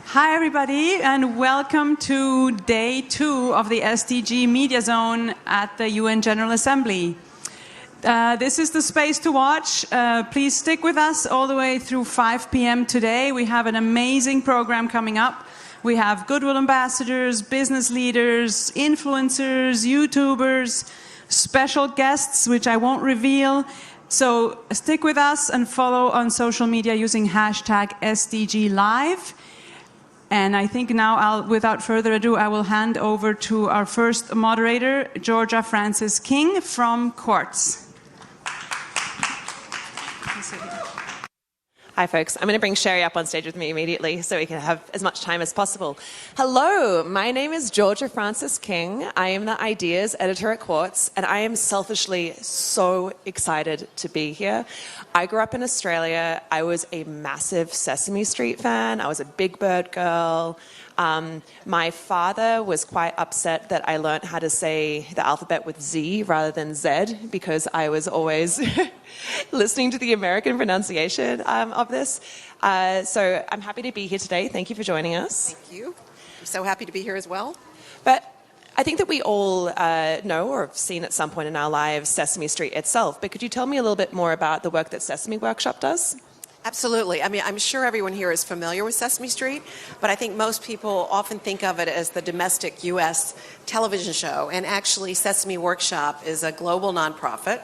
Hi, everybody, and welcome to day 2 of the SDG Media Zone at the UN General Assembly. This is the space to watch. Please stick with us all the way through 5 p.m. today. We have an amazing program coming up. We have goodwill ambassadors, business leaders, influencers, YouTubers, special guests, which I won't reveal. So stick with us and follow on social media using hashtag SDG Live. And I think now, without further ado, I will hand over to our first moderator, Georgia Francis King from Quartz. Hi, folks. I'm going to bring Sherri up on stage with me immediately so we can have as much time as possible. Hello, my name is Georgia Francis King. I am the Ideas Editor at Quartz, and I am selfishly so excited to be here. I grew up in Australia. I was a massive Sesame Street fan. I was a Big Bird girl. My father was quite upset that I learned how to say the alphabet with Z rather than Z because I was always listening to the American pronunciation of this. So I'm happy to be here today. Thank you for joining us. Thank you. I'm so happy to be here as well. But I think that we all know or have seen at some point in our lives Sesame Street itself. But could you tell me a little bit more about the work that Sesame Workshop does? Absolutely. I mean, I'm sure everyone here is familiar with Sesame Street, but I think most people often think of it as the domestic U.S. television show. And actually, Sesame Workshop is a global nonprofit.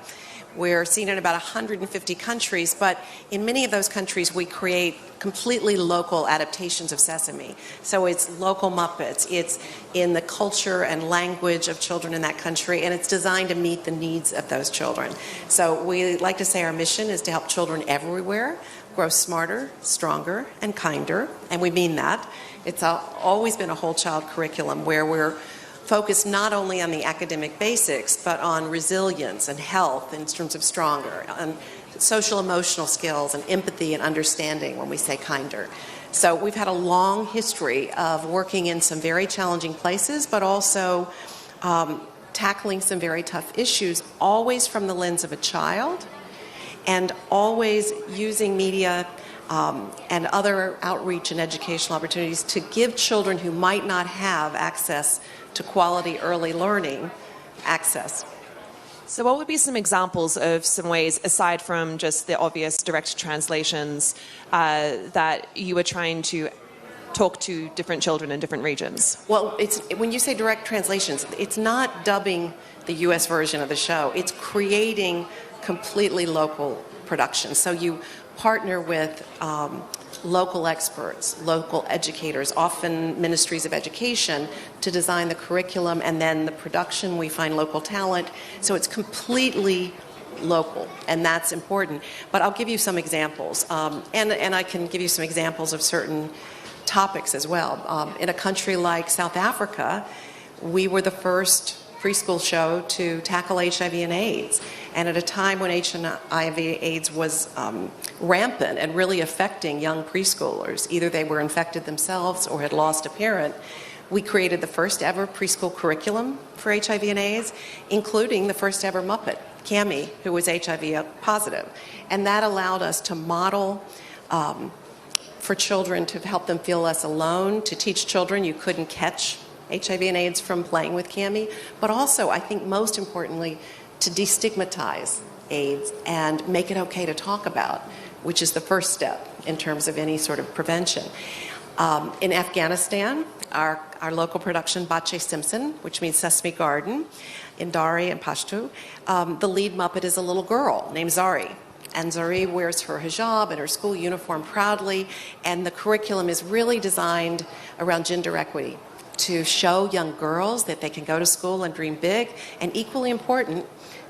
We're seen in about 150 countries, but in many of those countries, we create completely local adaptations of Sesame. So it's local Muppets. It's in the culture and language of children in that country, and it's designed to meet the needs of those children. So we like to say our mission is to help children everywhere grow smarter, stronger, and kinder, and we mean that. It's always been a whole child curriculum where we're focused not only on the academic basics, but on resilience and health in terms of stronger, on social emotional skills and empathy and understanding when we say kinder. So we've had a long history of working in some very challenging places, but also tackling some very tough issues, always from the lens of a child, and always using media and other outreach and educational opportunities to give children who might not have access to quality early learning access. So what would be some examples of some ways, aside from just the obvious direct translations, that you were trying to talk to different children in different regions? Well, when you say direct translations, it's not dubbing the U.S. version of the show. It's creating completely local production. So you partner with local experts, local educators, often ministries of education, to design the curriculum, and then the production, we find local talent. So it's completely local, and that's important. But I'll give you some examples, and I can give you some examples of certain topics as well. In a country like South Africa, we were the first preschool show to tackle HIV and AIDS. And at a time when HIV/AIDS was rampant and really affecting young preschoolers, either they were infected themselves or had lost a parent, we created the first ever preschool curriculum for HIV and AIDS, including the first ever Muppet, Cammy, who was HIV positive. And that allowed us to model for children, to help them feel less alone, to teach children you couldn't catch HIV and AIDS from playing with Cammy, but also, I think most importantly, to destigmatize AIDS and make it okay to talk about, which is the first step in terms of any sort of prevention. In Afghanistan, our local production, Ahlan Simsim, which means Sesame Garden, in Dari and Pashto, the lead Muppet is a little girl named Zari. And Zari wears her hijab and her school uniform proudly, and the curriculum is really designed around gender equity, to show young girls that they can go to school and dream big, and equally important,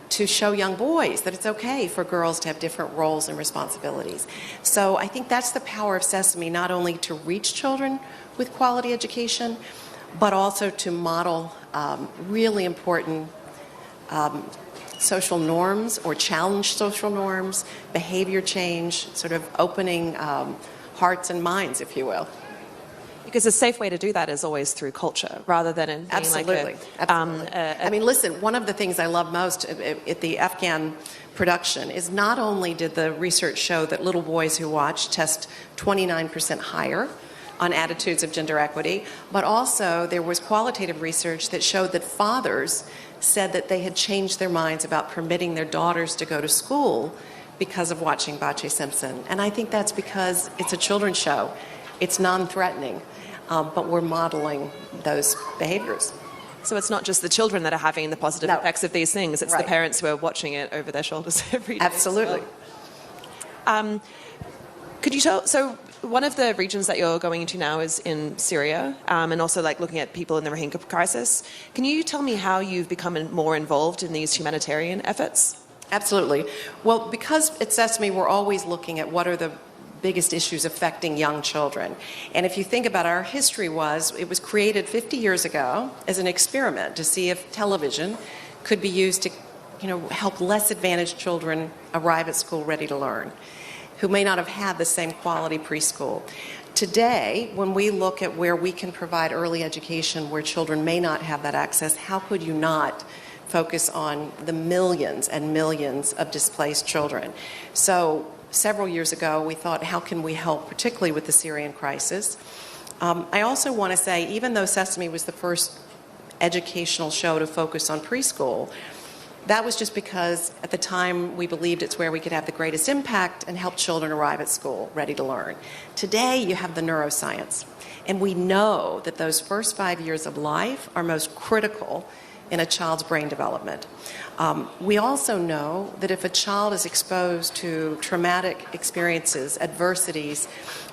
to show young boys that it's okay for girls to have different roles and responsibilities. So I think that's the power of Sesame, not only to reach children with quality education, but also to model really important social norms or challenge social norms, behavior change, sort of opening hearts and minds, if you will. Because a safe way to do that is always through culture, rather than in being Absolutely. I mean, listen, one of the things I love most at the Afghan production is not only did the research show that little boys who watch test 29% higher on attitudes of gender equity, but also there was qualitative research that showed that fathers said that they had changed their minds about permitting their daughters to go to school because of watching Ahlan Simsim. And I think that's because it's a children's show. It's non-threatening, but we're modeling those behaviors. So it's not just the children that are having the positive effects of these things, it's the parents who are watching it over their shoulders every day. Absolutely. Could you tell, so one of the regions that you're going into now is in Syria, and also like looking at people in the Rohingya crisis. Can you tell me how you've become more involved in these humanitarian efforts? Absolutely. Well, because at Sesame we're always looking at what are the biggest issues affecting young children. And if you think about our history it was created 50 years ago as an experiment to see if television could be used to, help less advantaged children arrive at school ready to learn, who may not have had the same quality preschool. Today, when we look at where we can provide early education where children may not have that access, how could you not focus on the millions and millions of displaced children? So several years ago, we thought, how can we help, particularly with the Syrian crisis? I also want to say, even though Sesame was the first educational show to focus on preschool, that was just because at the time we believed it's where we could have the greatest impact and help children arrive at school ready to learn. Today, you have the neuroscience, and we know that those first 5 years of life are most critical in a child's brain development. We also know that if a child is exposed to traumatic experiences, adversities,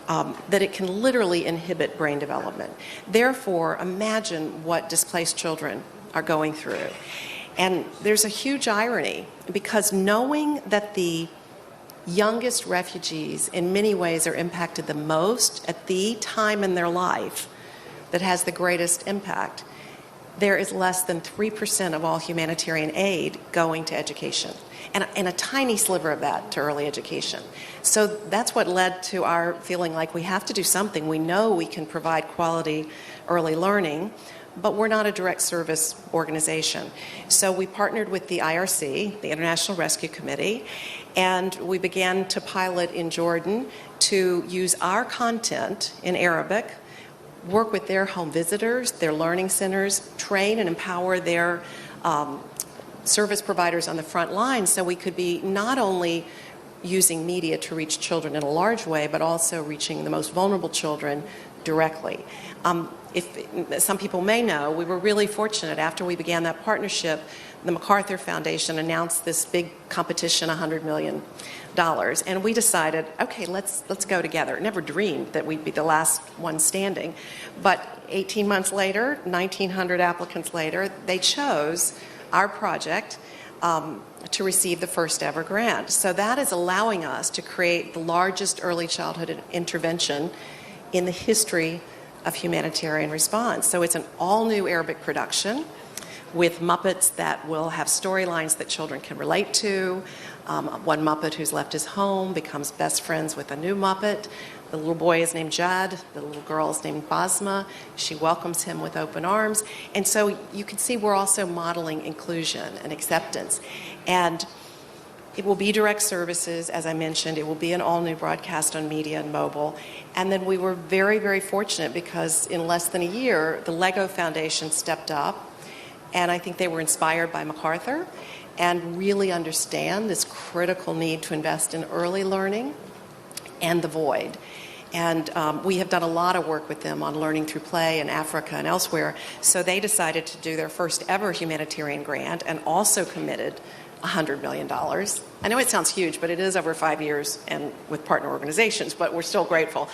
that it can literally inhibit brain development. Therefore, imagine what displaced children are going through. And there's a huge irony, because knowing that the youngest refugees in many ways are impacted the most at the time in their life that has the greatest impact, there is less than 3% of all humanitarian aid going to education, and a tiny sliver of that to early education. So that's what led to our feeling like we have to do something. We know we can provide quality early learning, but we're not a direct service organization. So we partnered with the IRC, the International Rescue Committee, and we began to pilot in Jordan to use our content in Arabic, work with their home visitors, their learning centers, train and empower their service providers on the front line, so we could be not only using media to reach children in a large way, but also reaching the most vulnerable children directly. If some people may know, we were really fortunate. After we began that partnership, the MacArthur Foundation announced this big competition, $100 million. And we decided, okay, let's go together. Never dreamed that we'd be the last one standing. But 18 months later, 1,900 applicants later, they chose our project to receive the first ever grant. So that is allowing us to create the largest early childhood intervention in the history of humanitarian response. So it's an all-new Arabic production with Muppets that will have storylines that children can relate to. One Muppet who's left his home becomes best friends with a new Muppet. The little boy is named Jad. The little girl is named Basma. She welcomes him with open arms. And so you can see we're also modeling inclusion and acceptance. And it will be direct services, as I mentioned. It will be an all-new broadcast on media and mobile. And then we were very, very fortunate because in less than a year, the Lego Foundation stepped up. And I think they were inspired by MacArthur and really understand this critical need to invest in early learning and the void. And we have done a lot of work with them on learning through play in Africa and elsewhere. So they decided to do their first ever humanitarian grant and also committed $100 million. I know it sounds huge, but it is over 5 years and with partner organizations, but we're still grateful.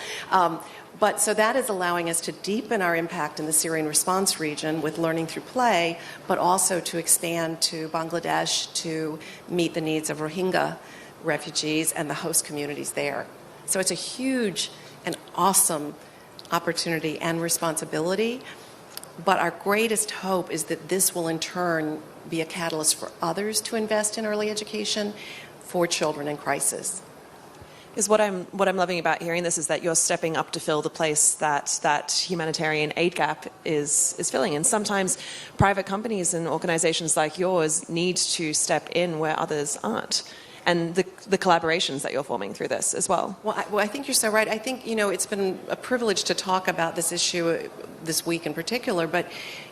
But so that is allowing us to deepen our impact in the Syrian response region with learning through play, but also to expand to Bangladesh to meet the needs of Rohingya refugees and the host communities there. So it's a huge and awesome opportunity and responsibility. But our greatest hope is that this will in turn be a catalyst for others to invest in early education for children in crisis. Is what I'm loving about hearing this is that you're stepping up to fill the place that humanitarian aid gap is filling. And sometimes private companies and organizations like yours need to step in where others aren't. and the collaborations that you're forming through this as well. Well, I think you're so right. I think, it's been a privilege to talk about this issue this week in particular, but,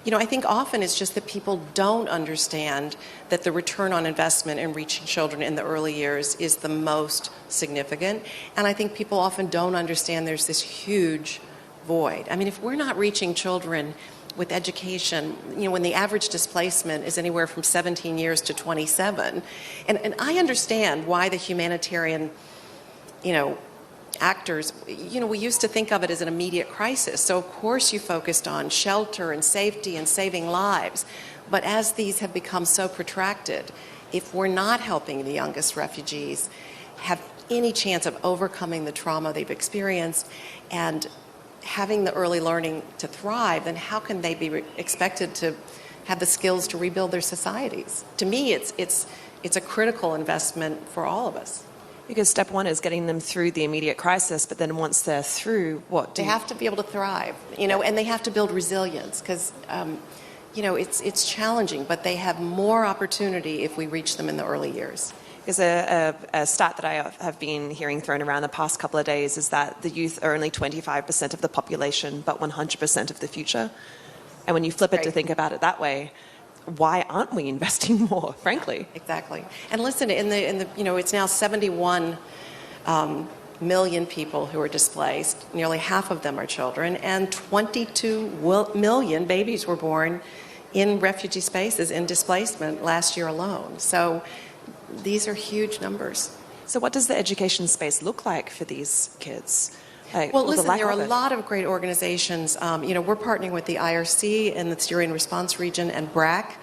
I think often it's just that people don't understand that the return on investment in reaching children in the early years is the most significant. And I think people often don't understand there's this huge void. I mean, if we're not reaching children with education, when the average displacement is anywhere from 17 years to 27, and I understand why the humanitarian, actors, we used to think of it as an immediate crisis. So of course you focused on shelter and safety and saving lives. But as these have become so protracted, if we're not helping the youngest refugees have any chance of overcoming the trauma they've experienced and having the early learning to thrive, then how can they be expected to have the skills to rebuild their societies? To me, it's a critical investment for all of us. Because step one is getting them through the immediate crisis, but then once they're through, they have to be able to thrive, and they have to build resilience because, it's challenging, but they have more opportunity if we reach them in the early years. Because a stat that I have been hearing thrown around the past couple of days is that the youth are only 25% of the population, but 100% of the future. And when you flip it to think about it that way, why aren't we investing more, frankly? Exactly. And listen, in the it's now 71 million people who are displaced. Nearly half of them are children, and 22 million babies were born in refugee spaces in displacement last year alone. So these are huge numbers. So what does the education space look like for these kids? Well, listen, there are a lot of great organizations. We're partnering with the IRC in the Syrian response region and BRAC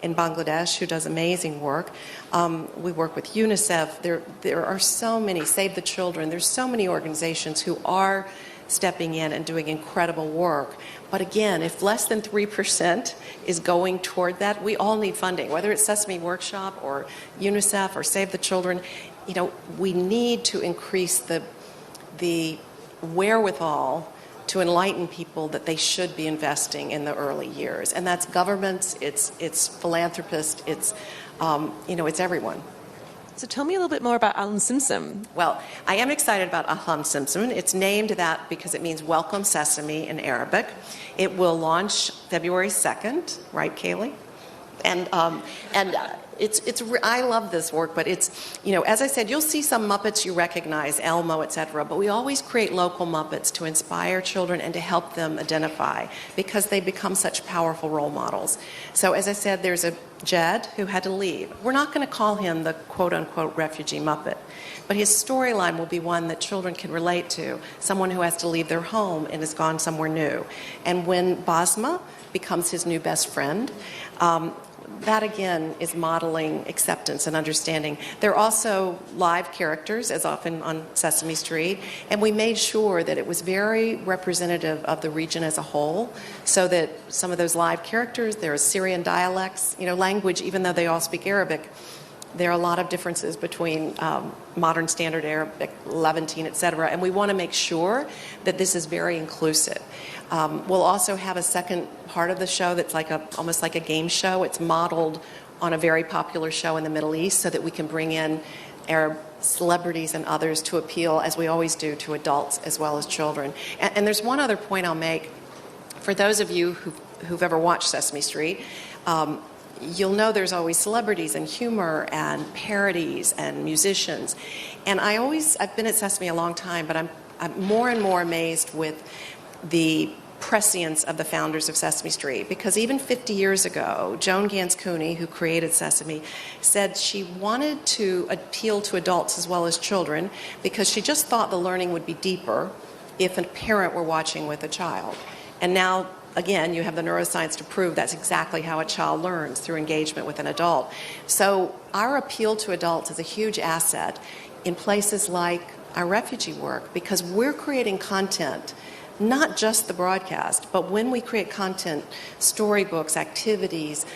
in Bangladesh, who does amazing work. We work with UNICEF. There are so many, Save the Children. There's so many organizations who are stepping in and doing incredible work. But again, if less than 3% is going toward that, we all need funding, whether it's Sesame Workshop or UNICEF or Save the Children. We need to increase the wherewithal to enlighten people that they should be investing in the early years. And that's governments, it's philanthropists, it's everyone. So tell me a little bit more about Ahlan Simsim. Well, I am excited about Ahlan Simsim. It's named that because it means welcome sesame in Arabic. It will launch February 2nd, right, Kaylee? And I love this work, but it's, as I said, you'll see some Muppets you recognize, Elmo, etc., but we always create local Muppets to inspire children and to help them identify because they become such powerful role models. So as I said, there's a Jed who had to leave. We're not going to call him the quote-unquote refugee Muppet, but his storyline will be one that children can relate to, someone who has to leave their home and has gone somewhere new. And when Basma becomes his new best friend, that again is modeling acceptance and understanding. There are also live characters, as often on Sesame Street, and we made sure that it was very representative of the region as a whole, so that some of those live characters, there are Syrian dialects, language, even though they all speak Arabic, there are a lot of differences between modern standard Arabic, Levantine, etc., and we want to make sure that this is very inclusive. We'll also have a second part of the show that's almost like a game show. It's modeled on a very popular show in the Middle East so that we can bring in Arab celebrities and others to appeal, as we always do, to adults as well as children. And there's one other point I'll make. For those of you who've ever watched Sesame Street, you'll know there's always celebrities and humor and parodies and musicians. And I've been at Sesame a long time, but I'm more and more amazed with the prescience of the founders of Sesame Street, because even 50 years ago, Joan Gans Cooney, who created Sesame, said she wanted to appeal to adults as well as children because she just thought the learning would be deeper if a parent were watching with a child. And now, again, you have the neuroscience to prove that's exactly how a child learns, through engagement with an adult. So our appeal to adults is a huge asset in places like our refugee work, because we're creating content, not just the broadcast, but when we create content, storybooks, activities,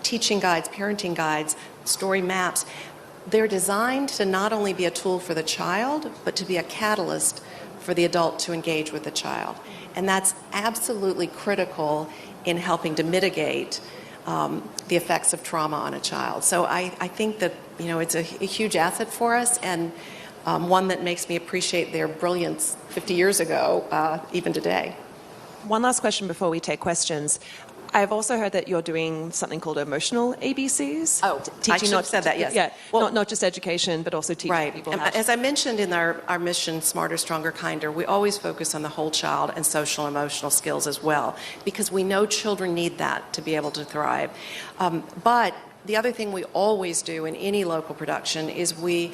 teaching guides, parenting guides, story maps, they're designed to not only be a tool for the child, but to be a catalyst for the adult to engage with the child. And that's absolutely critical in helping to mitigate the effects of trauma on a child. So I think that, it's a huge asset for us, and one that makes me appreciate their brilliance 50 years ago, even today. One last question before we take questions. I've also heard that you're doing something called emotional ABCs. Oh, I should have said that, yes. Yeah, well, not just education, but also teaching people how to... As I mentioned in our mission, Smarter, Stronger, Kinder, we always focus on the whole child and social and emotional skills as well, because we know children need that to be able to thrive. But the other thing we always do in any local production is we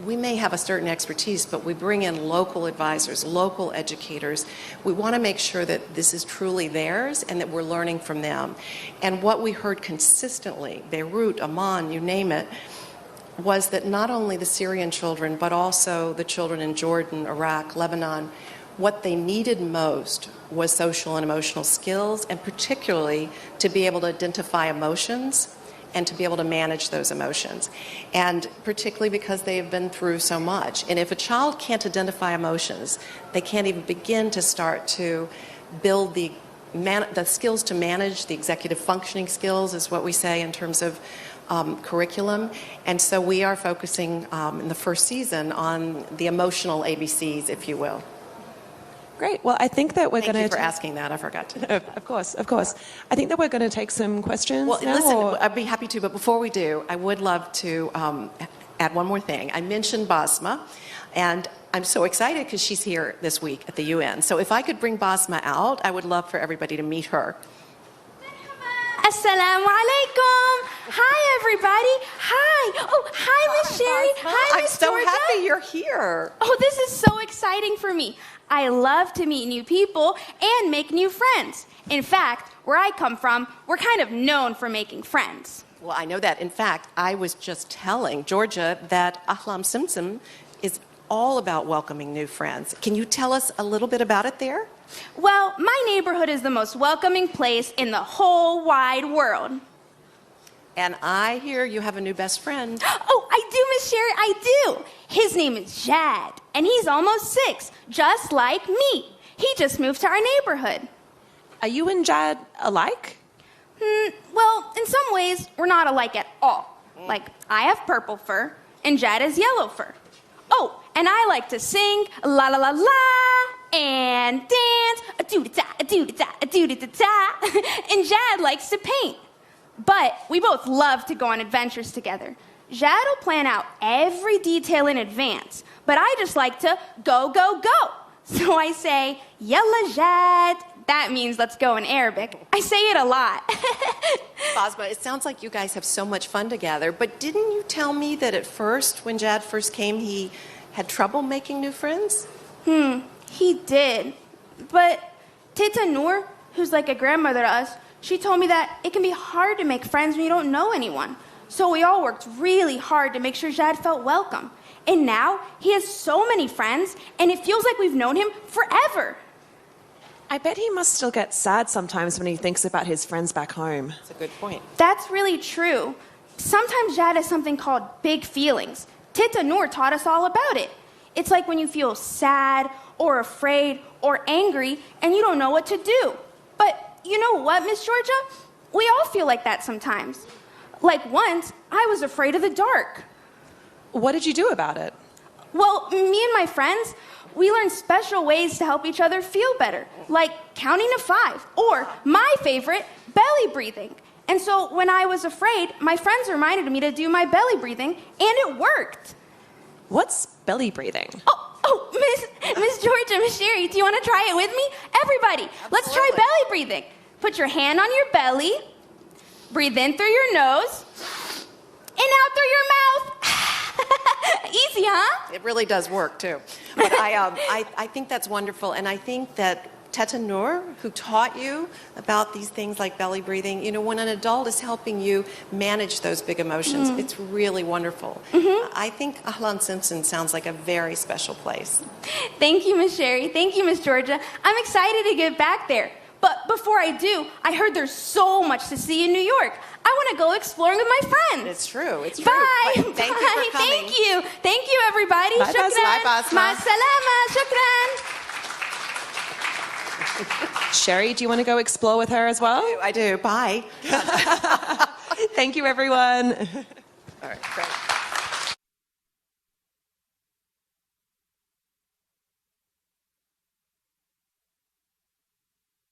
may have a certain expertise, but we bring in local advisors, local educators. We want to make sure that this is truly theirs and that we're learning from them. And what we heard consistently, Beirut, Amman, you name it, was that not only the Syrian children, but also the children in Jordan, Iraq, Lebanon, what they needed most was social and emotional skills, and particularly to be able to identify emotions and to be able to manage those emotions, and particularly because they have been through so much. And if a child can't identify emotions, they can't even begin to start to build the skills to manage, the executive functioning skills is what we say in terms of curriculum. And so we are focusing in the first season on the emotional ABCs, if you will. Great. Well, I think that we're going to... Thank you for asking that. I forgot to. Of course. I think that we're going to take some questions Well, now, listen, I'd be happy to, but before we do, I would love to add one more thing. I mentioned Basma, and I'm so excited because she's here this week at the UN. So if I could bring Basma out, I would love for everybody to meet her. Assalamu alaikum. Hi, everybody. Hi. Oh, hi, Miss Sherri. Hi, Miss I'm so Georgia. happy you're here. Oh, this is so exciting for me. I love to meet new people and make new friends. In fact, where I come from, we're kind of known for making friends. Well, I know that. In fact, I was just telling Georgia that Ahlan Simsim is all about welcoming new friends. Can you tell us a little bit about it there? Well, my neighborhood is the most welcoming place in the whole wide world. And I hear you have a new best friend. Oh, I do, Miss Sherri, I do. His name is Jad, and he's almost 6, just like me. He just moved to our neighborhood. Are you and Jad alike? Well, in some ways, we're not alike at all. Like, I have purple fur, and Jad has yellow fur. Oh, and I like to sing la la la la and dance a doo da da a doo da da a doo da da. And Jad likes to paint. But we both love to go on adventures together. Jad will plan out every detail in advance, but I just like to go, go, go. So I say, Yalla Jad. That means let's go in Arabic. I say it a lot. Basma, it sounds like you guys have so much fun together, but didn't you tell me that at first, when Jad first came, he had trouble making new friends? He did. But Tita Noor, who's like a grandmother to us, she told me that it can be hard to make friends when you don't know anyone. So we all worked really hard to make sure Jad felt welcome. And now he has so many friends, and it feels like we've known him forever. I bet he must still get sad sometimes when he thinks about his friends back home. That's a good point. That's really true. Sometimes Jad has something called big feelings. Tita Noor taught us all about it. It's like when you feel sad or afraid or angry and you don't know what to do. But you know what, Miss Georgia? We all feel like that sometimes. Like once, I was afraid of the dark. What did you do about it? Well, me and my friends, we learned special ways to help each other feel better, like counting to 5, or my favorite, belly breathing. And so when I was afraid, my friends reminded me to do my belly breathing, and it worked. What's belly breathing? Miss Georgia, Miss Sherri, do you want to try it with me? Everybody, let's try belly breathing. Put your hand on your belly, breathe in through your nose, and out through your mouth. Easy, huh? It really does work, too. But I think that's wonderful, and I think that Teta Noor, who taught you about these things like belly breathing, you know, when an adult is helping you manage those big emotions, it's really wonderful. I think Ahlan Simsim sounds like a very special place. Thank you, Miss Sherri. Thank you, Miss Georgia. I'm excited to get back there. But before I do, I heard there's so much to see in New York. I want to go exploring with my friends. It's true. It's true. Bye. But thank you for coming. Thank you. Thank you, everybody. Bye, Shukran. Basma. Ma salama. Shukran. Sherri, do you want to go explore with her as well? I do. Bye. Thank you, everyone. All right, great.